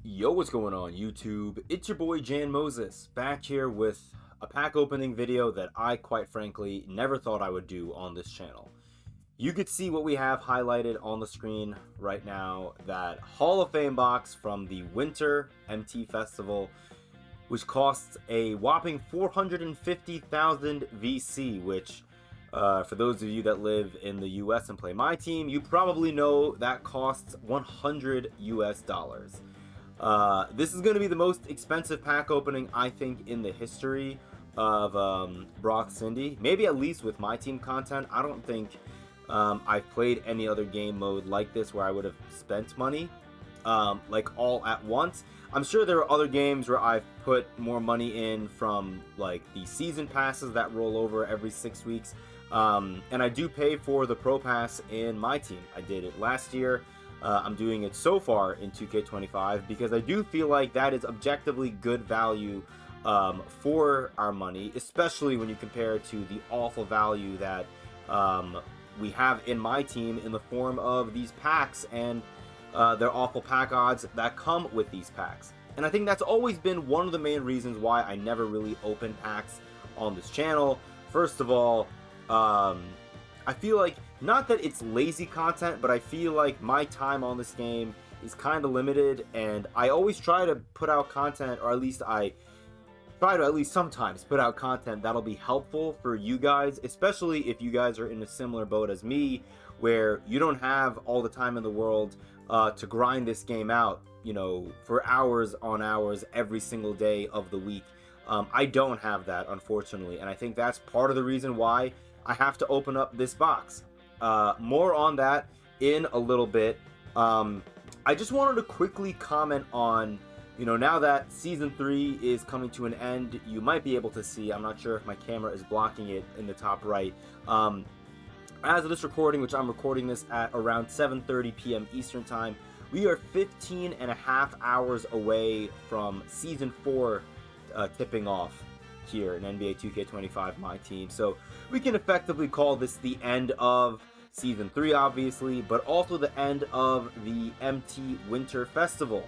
Yo, what's going on YouTube? It's your boy Jan Moses, back here with a pack opening video that I quite frankly never thought I would do on this channel. You could see what we have highlighted on the screen right now, that Hall of Fame box from the Winter MT Festival, which costs a whopping 450,000 VC, which for those of you that live in the US and play MyTeam, you probably know that costs 100 US dollars. This is going to be the most expensive pack opening, I think, in the history of Brock Cindy. Maybe at least with MyTeam content. I don't think I've played any other game mode like this where I would have spent money like all at once. I'm sure there are other games where I've put more money in from like the season passes that roll over every 6 weeks. And I do pay for the Pro Pass in MyTeam. I did it last year. I'm doing it so far in 2K25 because I do feel like that is objectively good value for our money, especially when you compare it to the awful value that we have in MyTeam in the form of these packs and their awful pack odds that come with these packs. And I think that's always been one of the main reasons why I never really open packs on this channel. First of all, I feel like, not that it's lazy content, but I feel like my time on this game is kind of limited, and I always try to put out content, or at least I try to at least sometimes put out content that'll be helpful for you guys, especially if you guys are in a similar boat as me, where you don't have all the time in the world to grind this game out, you know, for hours on hours every single day of the week. I don't have that, unfortunately, and I think that's part of the reason why I have to open up this box. More on that in a little bit. I just wanted to quickly comment on, you know, now that Season 3 is coming to an end, you might be able to see, I'm not sure if my camera is blocking it in the top right, as of this recording, which I'm recording this at around 7:30 p.m. Eastern Time, we are 15 and a half hours away from Season 4 tipping off here in NBA 2K25 MyTeam. So we can effectively call this the end of Season 3, obviously, but also the end of the MT Winter Festival.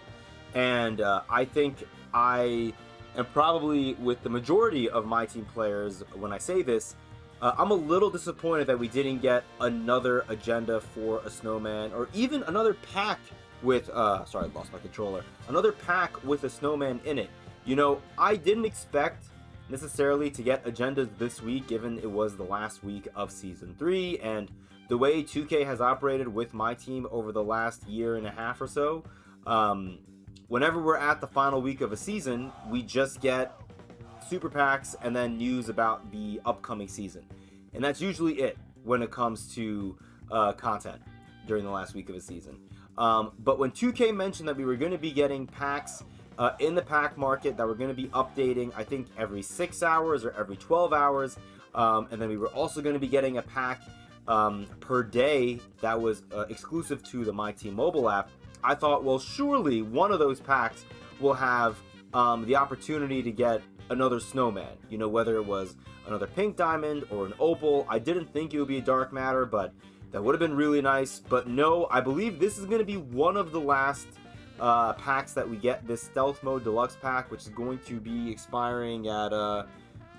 And I think I am probably with the majority of MyTeam players when I say this. I'm a little disappointed that we didn't get another agenda for a snowman, or even another pack with, sorry, I lost my controller, another pack with a snowman in it. You know, I didn't expect necessarily to get agendas this week, given it was the last week of Season 3, and the way 2K has operated with MyTeam over the last year and a half or so. Whenever we're at the final week of a season, we just get super packs and then news about the upcoming season, and that's usually it when it comes to content during the last week of a season. But when 2K mentioned that we were going to be getting packs in the pack market that we're going to be updating, I think every 6 hours or every 12 hours, and then we were also going to be getting a pack per day that was exclusive to the MyTeam mobile app, I thought, well, surely one of those packs will have the opportunity to get another snowman, you know, whether it was another pink diamond or an opal. I didn't think it would be a dark matter, but that would have been really nice. But no, I believe this is going to be one of the last packs that we get, this stealth mode deluxe pack, which is going to be expiring at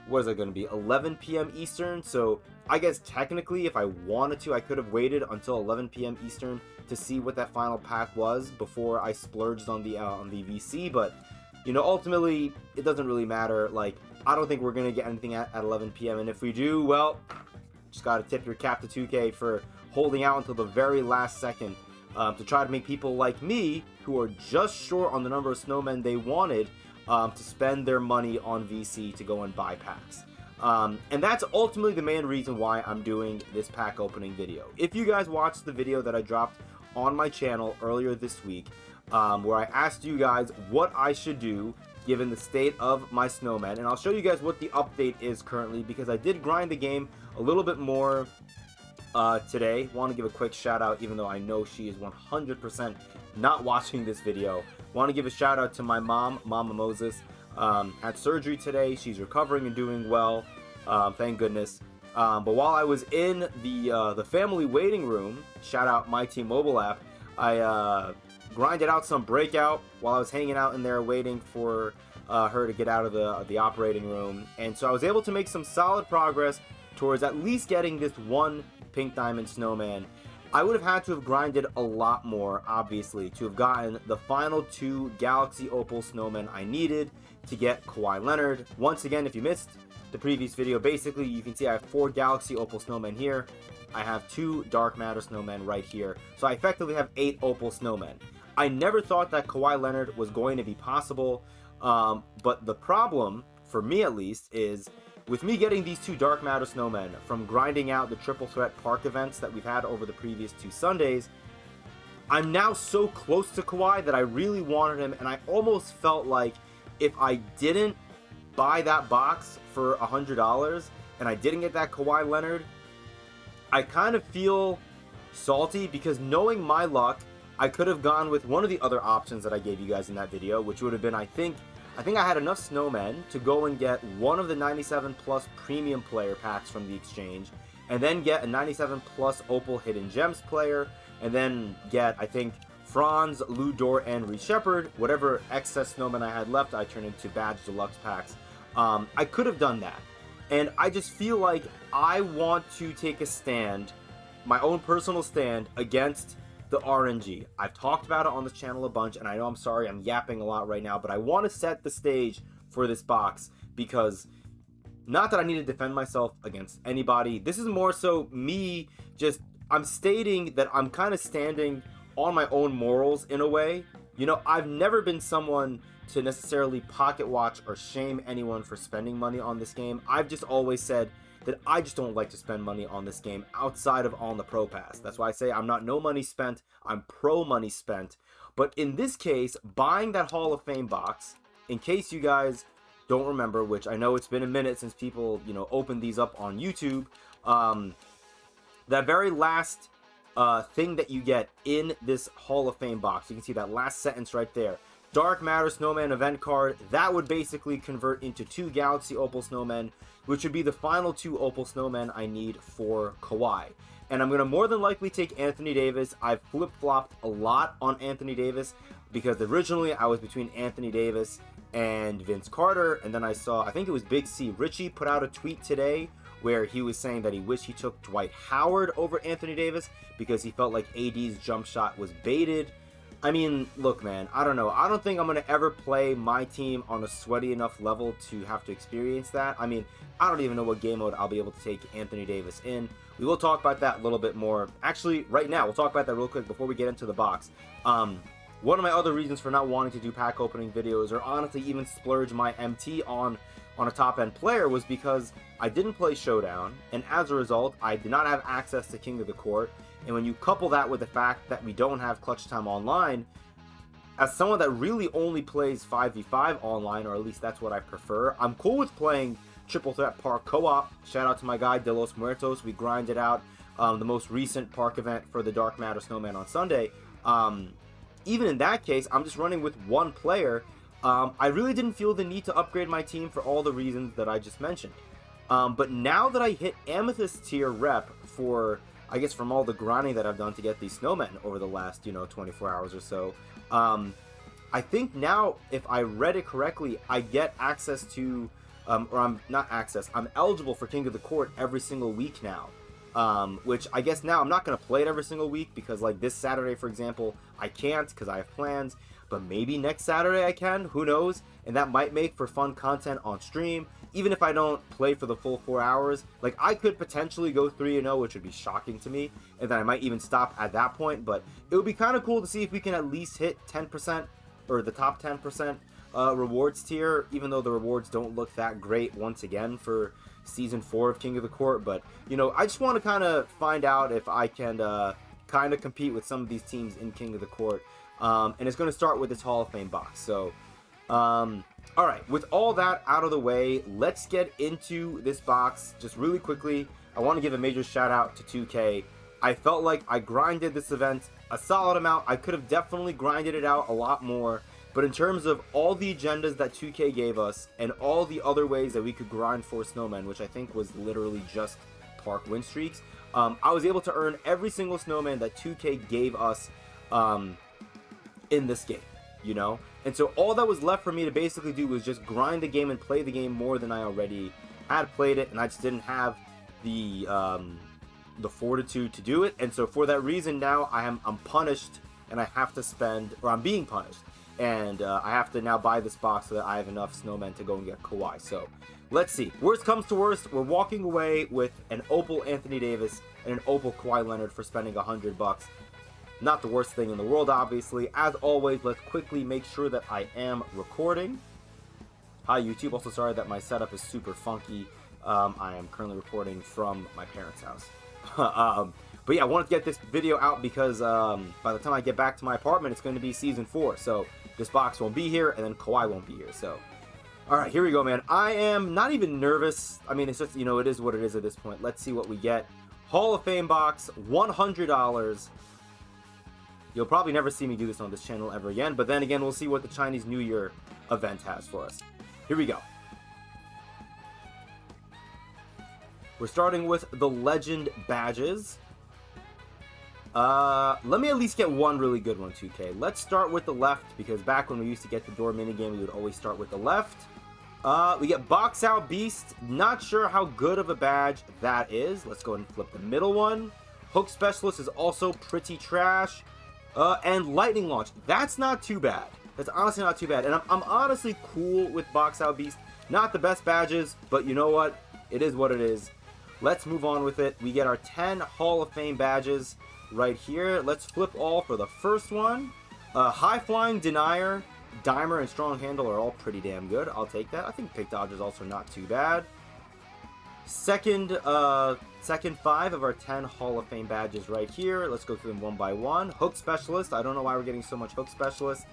what is it going to be, 11 p.m. Eastern. So I guess technically if I wanted to, I could have waited until 11 p.m. Eastern to see what that final pack was before I splurged on the VC. But you know, ultimately it doesn't really matter. Like, I don't think we're gonna get anything at 11 p.m. and if we do, well, just gotta tip your cap to 2K for holding out until the very last second to try to make people like me, who are just short on the number of snowmen they wanted, to spend their money on VC to go and buy packs. And that's ultimately the main reason why I'm doing this pack opening video. If you guys watched the video that I dropped on my channel earlier this week, where I asked you guys what I should do given the state of my snowman, and I'll show you guys what the update is currently, because I did grind the game a little bit more today. Want to give a quick shout out, even though I know she is 100% not watching this video. Want to give a shout out to my mom, Mama Moses. Had surgery today. She's recovering and doing well, thank goodness. But while I was in the family waiting room, shout out MyTeam mobile app, I grinded out some breakout while I was hanging out in there waiting for her to get out of the operating room. And so I was able to make some solid progress towards at least getting this one pink diamond snowman. I would have had to have grinded a lot more, obviously, to have gotten the final 2 Galaxy Opal snowmen I needed to get Kawhi Leonard. Once again, if you missed the previous video, basically you can see I have 4 Galaxy Opal snowmen here. I have 2 Dark Matter snowmen right here. So I effectively have 8 Opal snowmen. I never thought that Kawhi Leonard was going to be possible, but the problem, for me at least, is with me getting these 2 Dark Matter snowmen from grinding out the triple threat park events that we've had over the previous 2 Sundays, I'm now so close to Kawhi that I really wanted him, and I almost felt like if I didn't buy that box for $100 and I didn't get that Kawhi Leonard, I kind of feel salty, because knowing my luck, I could have gone with one of the other options that I gave you guys in that video, which would have been, I think I had enough snowmen to go and get one of the 97 plus premium player packs from the exchange, and then get a 97 plus Opal Hidden Gems player, and then get, I think, Franz, Lou Dort, and Reed Shepard. Whatever excess snowmen I had left, I turned into Badge Deluxe packs. I could have done that. And I just feel like I want to take a stand, my own personal stand, against the RNG. I've talked about it on this channel a bunch, and I know I'm sorry I'm yapping a lot right now, but I want to set the stage for this box, because not that I need to defend myself against anybody. This is more so me just, I'm stating that I'm kind of standing on my own morals in a way. You know, I've never been someone to necessarily pocket watch or shame anyone for spending money on this game. I've just always said that I just don't like to spend money on this game outside of on the Pro Pass. That's why I say I'm not no money spent, I'm pro money spent. But in this case, buying that Hall of Fame box, in case you guys don't remember, which I know it's been a minute since people, you know, opened these up on YouTube, that very last thing that you get in this Hall of Fame box, you can see that last sentence right there. Dark Matter Snowman event card, that would basically convert into 2 Galaxy Opal Snowmen, which would be the final 2 Opal Snowmen I need for Kawhi. And I'm going to more than likely take Anthony Davis. I've flip-flopped a lot on Anthony Davis, because originally I was between Anthony Davis and Vince Carter, and then I saw, I think it was Big C Richie put out a tweet today where he was saying that he wished he took Dwight Howard over Anthony Davis because he felt like AD's jump shot was baited. I mean, look, man, I don't know. I don't think I'm going to ever play my team on a sweaty enough level to have to experience that. I mean, I don't even know what game mode I'll be able to take Anthony Davis in. We will talk about that a little bit more. Actually, right now, we'll talk about that real quick before we get into the box. One of my other reasons for not wanting to do pack opening videos, or honestly even splurge my MT on a top-end player, was because I didn't play Showdown, and as a result, I did not have access to King of the Court. And when you couple that with the fact that we don't have Clutch Time Online, as someone that really only plays 5v5 online, or at least that's what I prefer, I'm cool with playing Triple Threat Park Co-op. Shout out to my guy, De Los Muertos. We grinded out the most recent park event for the Dark Matter Snowman on Sunday. Even in that case, I'm just running with one player. I really didn't feel the need to upgrade my team for all the reasons that I just mentioned. But now that I hit Amethyst tier rep for, I guess, from all the grinding that I've done to get these snowmen over the last, 24 hours or so, I think now, if I read it correctly, I get access to, or I'm not access, I'm eligible for King of the Court every single week now. Which I guess now I'm not going to play it every single week, because like this Saturday, for example, I can't because I have plans, but maybe next Saturday I can, who knows, and that might make for fun content on stream. Even if I don't play for the full 4 hours, like I could potentially go 3-0, which would be shocking to me, and then I might even stop at that point, but it would be kind of cool to see if we can at least hit 10% or the top 10% rewards tier, even though the rewards don't look that great once again for Season 4 of King of the Court. But, I just want to kind of find out if I can kind of compete with some of these teams in King of the Court. And it's going to start with this Hall of Fame box. So, alright, with all that out of the way, let's get into this box just really quickly. I want to give a major shout out to 2K. I felt like I grinded this event a solid amount. I could have definitely grinded it out a lot more. But in terms of all the agendas that 2K gave us, and all the other ways that we could grind for snowmen, which I think was literally just park win streaks, I was able to earn every single snowman that 2K gave us in this game, you know? And so all that was left for me to basically do was just grind the game and play the game more than I already had played it, and I just didn't have the fortitude to do it. And so for that reason, now I'm punished, and I have to spend, or I'm being punished, and I have to now buy this box so that I have enough snowmen to go and get Kawhi. So let's see. Worst comes to worst, we're walking away with an Opal Anthony Davis and an Opal Kawhi Leonard for spending $100. Not the worst thing in the world, obviously. As always, let's quickly make sure that I am recording. Hi, YouTube. Also, sorry that my setup is super funky. I am currently recording from my parents' house. But yeah, I wanted to get this video out because by the time I get back to my apartment, it's going to be Season 4. So this box won't be here, and then Kawhi won't be here. So, all right, here we go, man. I am not even nervous. I mean, it's just, you know, it is what it is at this point. Let's see what we get. Hall of Fame box, $100. You'll probably never see me do this on this channel ever again, but then again, we'll see what the Chinese New Year event has for us. Here we go. We're starting with the Legend badges. Let me at least get one really good one, 2K. Let's start with the left, because back when we used to get the door minigame, we would always start with the left. We get Box Out Beast. Not sure how good of a badge that is. Let's go ahead and flip the middle one. Hook Specialist is also pretty trash. And Lightning Launch, that's not too bad. That's honestly not too bad. And I'm honestly cool with Box Out Beast. Not the best badges, but you know what? It is what it is. Let's move on with it. We get our 10 Hall of Fame badges right here. Let's flip all for the first one. High Flying Denier, Dimer, and Strong Handle are all pretty damn good. I'll take that. I think Pick Dodge is also not too bad. Second 5 of our 10 Hall of Fame badges right here. Let's go through them one by one. Hook Specialist. I don't know why we're getting so much Hook Specialist.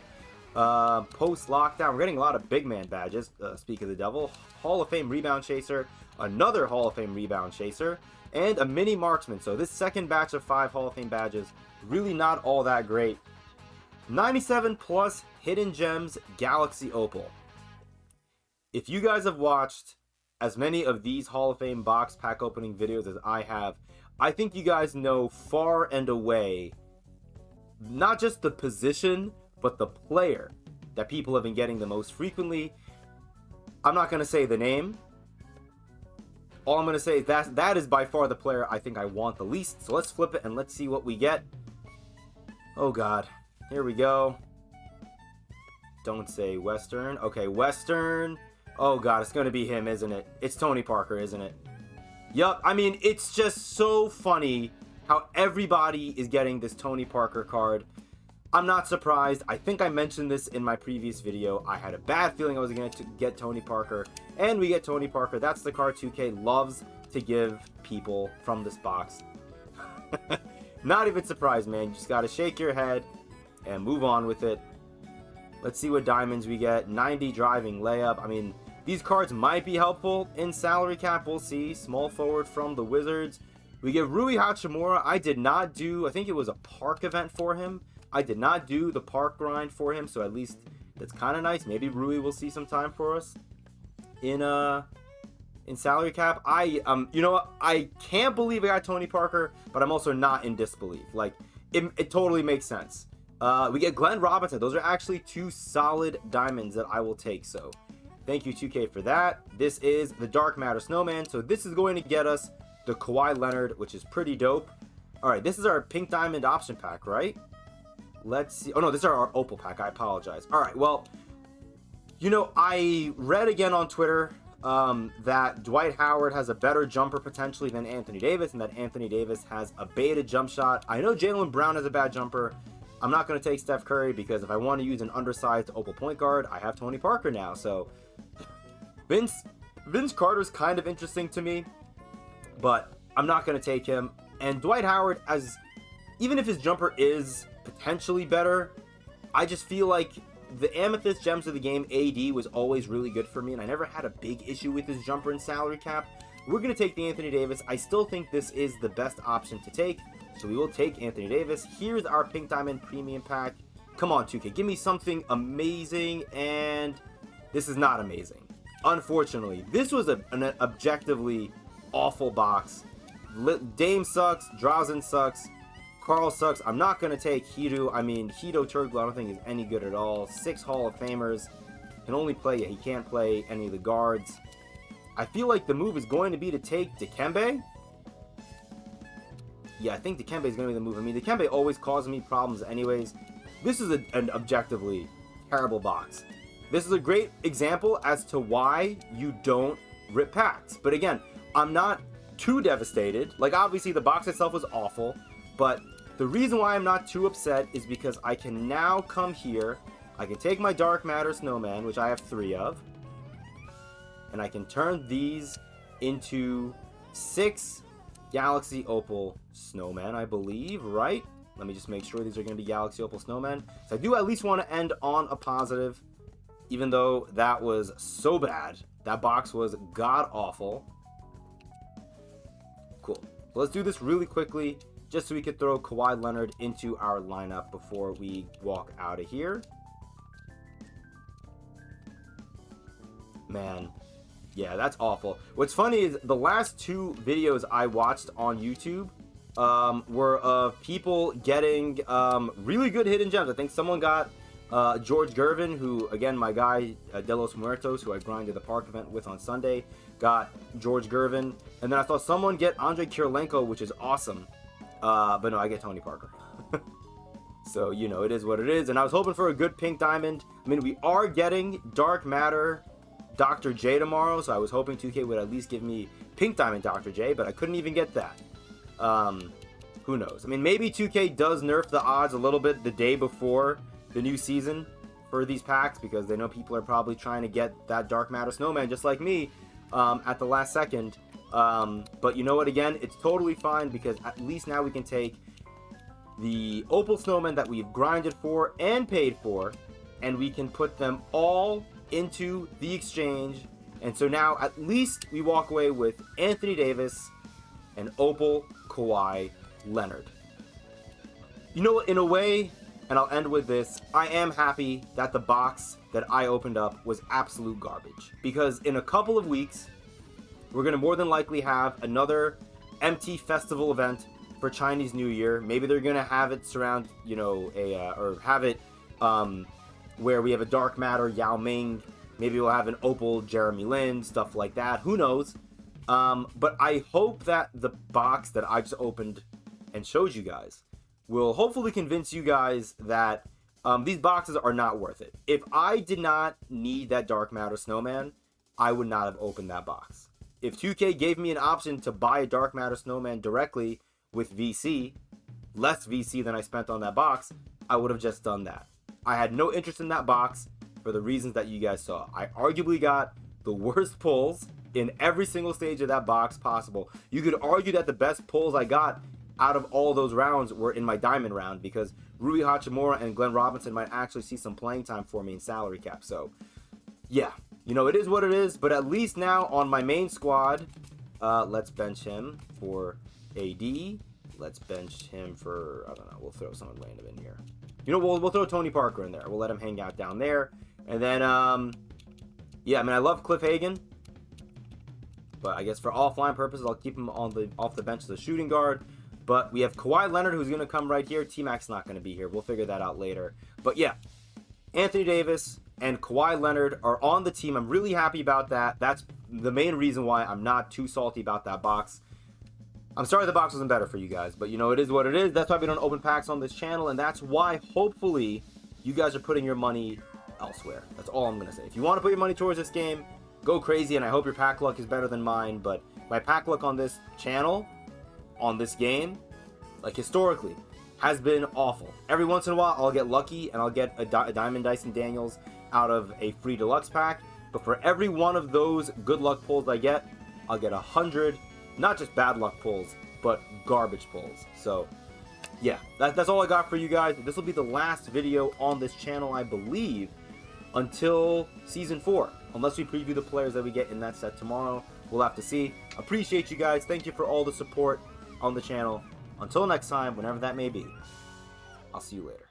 Post Lockdown. We're getting a lot of big man badges. Speak of the devil. Hall of Fame Rebound Chaser. Another Hall of Fame Rebound Chaser. And a Mini Marksman. So this second batch of 5 Hall of Fame badges, really not all that great. 97 plus Hidden Gems Galaxy Opal. If you guys have watched as many of these Hall of Fame box pack opening videos as I have, I think you guys know far and away, not just the position, but the player that people have been getting the most frequently. I'm not going to say the name. All I'm going to say is that is by far the player I think I want the least. So let's flip it and let's see what we get. Oh God, here we go. Don't say Western. Okay, Western. Oh God, it's going to be him, isn't it? It's Tony Parker, isn't it? Yup, I mean, it's just so funny how everybody is getting this Tony Parker card. I'm not surprised. I think I mentioned this in my previous video. I had a bad feeling I was going to get Tony Parker, and we get Tony Parker. That's the card 2K loves to give people from this box. Not even surprised, man. You just got to shake your head and move on with it. Let's see what diamonds we get. 90 driving layup. I mean, these cards might be helpful in salary cap. We'll see. Small forward from the Wizards. We get Rui Hachimura. I did not do, I think it was a park event for him. I did not do the park grind for him, so at least that's kind of nice. Maybe Rui will see some time for us in salary cap. You know what? I can't believe I got Tony Parker, but I'm also not in disbelief. Like, it totally makes sense. We get Glenn Robinson. Those are actually 2 solid diamonds that I will take. So thank you, 2K, for that. This is the Dark Matter Snowman. So this is going to get us the Kawhi Leonard, which is pretty dope. All right, this is our pink diamond option pack, right? Let's see. Oh, no, this is our opal pack. I apologize. All right, well, you know, I read again on Twitter that Dwight Howard has a better jumper potentially than Anthony Davis, and that Anthony Davis has a beta jump shot. I know Jaylen Brown has a bad jumper. I'm not going to take Steph Curry because if I want to use an undersized opal point guard, I have Tony Parker now. So Vince Carter's kind of interesting to me, but I'm not going to take him. And Dwight Howard, even if his jumper is potentially better, I just feel like the Amethyst Gems of the Game AD was always really good for me, and I never had a big issue with his jumper in salary cap. We're going to take the Anthony Davis. I still think this is the best option to take, so we will take Anthony Davis. Here's our Pink Diamond Premium Pack. Come on, 2K, give me something amazing, and this is not amazing. Unfortunately, this was an objectively awful box. Dame sucks, Drazen sucks, Carl sucks. I'm not going to take Hito. I mean, Hito Turkle I don't think is any good at all. 6 Hall of Famers. Can only play, he can't play any of the guards. I feel like the move is going to be to take Dikembe. Yeah, I think Dikembe is going to be the move. I mean, Dikembe always causes me problems anyways. This is an objectively terrible box. This is a great example as to why you don't rip packs. But again, I'm not too devastated. Like, obviously, the box itself was awful. But the reason why I'm not too upset is because I can now come here. I can take my Dark Matter Snowman, which I have 3 of. And I can turn these into 6 Galaxy Opal Snowman, I believe, right? Let me just make sure these are going to be Galaxy Opal Snowman. So I do at least want to end on a positive, even though that was so bad. That box was god-awful. Cool. So let's do this really quickly, just so we could throw Kawhi Leonard into our lineup before we walk out of here. Man, yeah, that's awful. What's funny is the last 2 videos I watched on YouTube were of people getting really good hidden gems. I think someone got George Gervin, who, again, my guy, De Los Muertos, who I grinded the park event with on Sunday, got George Gervin. And then I saw someone get Andrei Kirilenko, which is awesome. But no, I get Tony Parker. So, you know, it is what it is. And I was hoping for a good pink diamond. I mean, we are getting Dark Matter Dr. J tomorrow, so I was hoping 2K would at least give me pink diamond Dr. J, but I couldn't even get that. Who knows? I mean, maybe 2K does nerf the odds a little bit the day before the new season for these packs, because they know people are probably trying to get that Dark Matter Snowman just like me at the last second. But you know what? Again, it's totally fine, because at least now we can take the Opal Snowman that we've grinded for and paid for, and we can put them all into the exchange. And so now at least we walk away with Anthony Davis and Opal Kawhi Leonard. You know what? In a way, and I'll end with this, I am happy that the box that I opened up was absolute garbage, because in a couple of weeks we're going to more than likely have another MT Festival event for Chinese New Year. Maybe they're going to have it surround, you know, or have it where we have a Dark Matter Yao Ming. Maybe we'll have an Opal Jeremy Lin, stuff like that. Who knows? But I hope that the box that I just opened and showed you guys will hopefully convince you guys that these boxes are not worth it. If I did not need that Dark Matter Snowman, I would not have opened that box. If 2K gave me an option to buy a Dark Matter Snowman directly with VC, less VC than I spent on that box, I would have just done that. I had no interest in that box for the reasons that you guys saw. I arguably got the worst pulls in every single stage of that box possible. You could argue that the best pulls I got out of all those rounds were in my diamond round, because Rui Hachimura and Glenn Robinson might actually see some playing time for me in salary cap. So, yeah, you know, it is what it is. But at least now on my main squad, let's bench him for AD. Let's bench him for, I don't know, we'll throw someone random in here. You know, we'll throw Tony Parker in there. We'll let him hang out down there. And then, yeah, I mean, I love Cliff Hagan, but I guess for offline purposes, I'll keep him on off the bench as a shooting guard. But we have Kawhi Leonard, who's going to come right here. T-Mac's not going to be here. We'll figure that out later. But yeah, Anthony Davis and Kawhi Leonard are on the team. I'm really happy about that. That's the main reason why I'm not too salty about that box. I'm sorry the box wasn't better for you guys, but you know, it is what it is. That's why we don't open packs on this channel, and that's why hopefully you guys are putting your money elsewhere. That's all I'm going to say. If you want to put your money towards this game, go crazy, and I hope your pack luck is better than mine. But my pack luck on this channel, on this game, like historically, has been awful. Every once in a while, I'll get lucky, and I'll get a Diamond Dyson Daniels out of a free deluxe pack. But for every one of those good luck pulls I get, I'll get 100, not just bad luck pulls, but garbage pulls. So, yeah, that's all I got for you guys. This will be the last video on this channel, I believe, until Season 4. Unless we preview the players that we get in that set tomorrow. We'll have to see. Appreciate you guys. Thank you for all the support on the channel. Until next time, whenever that may be, I'll see you later.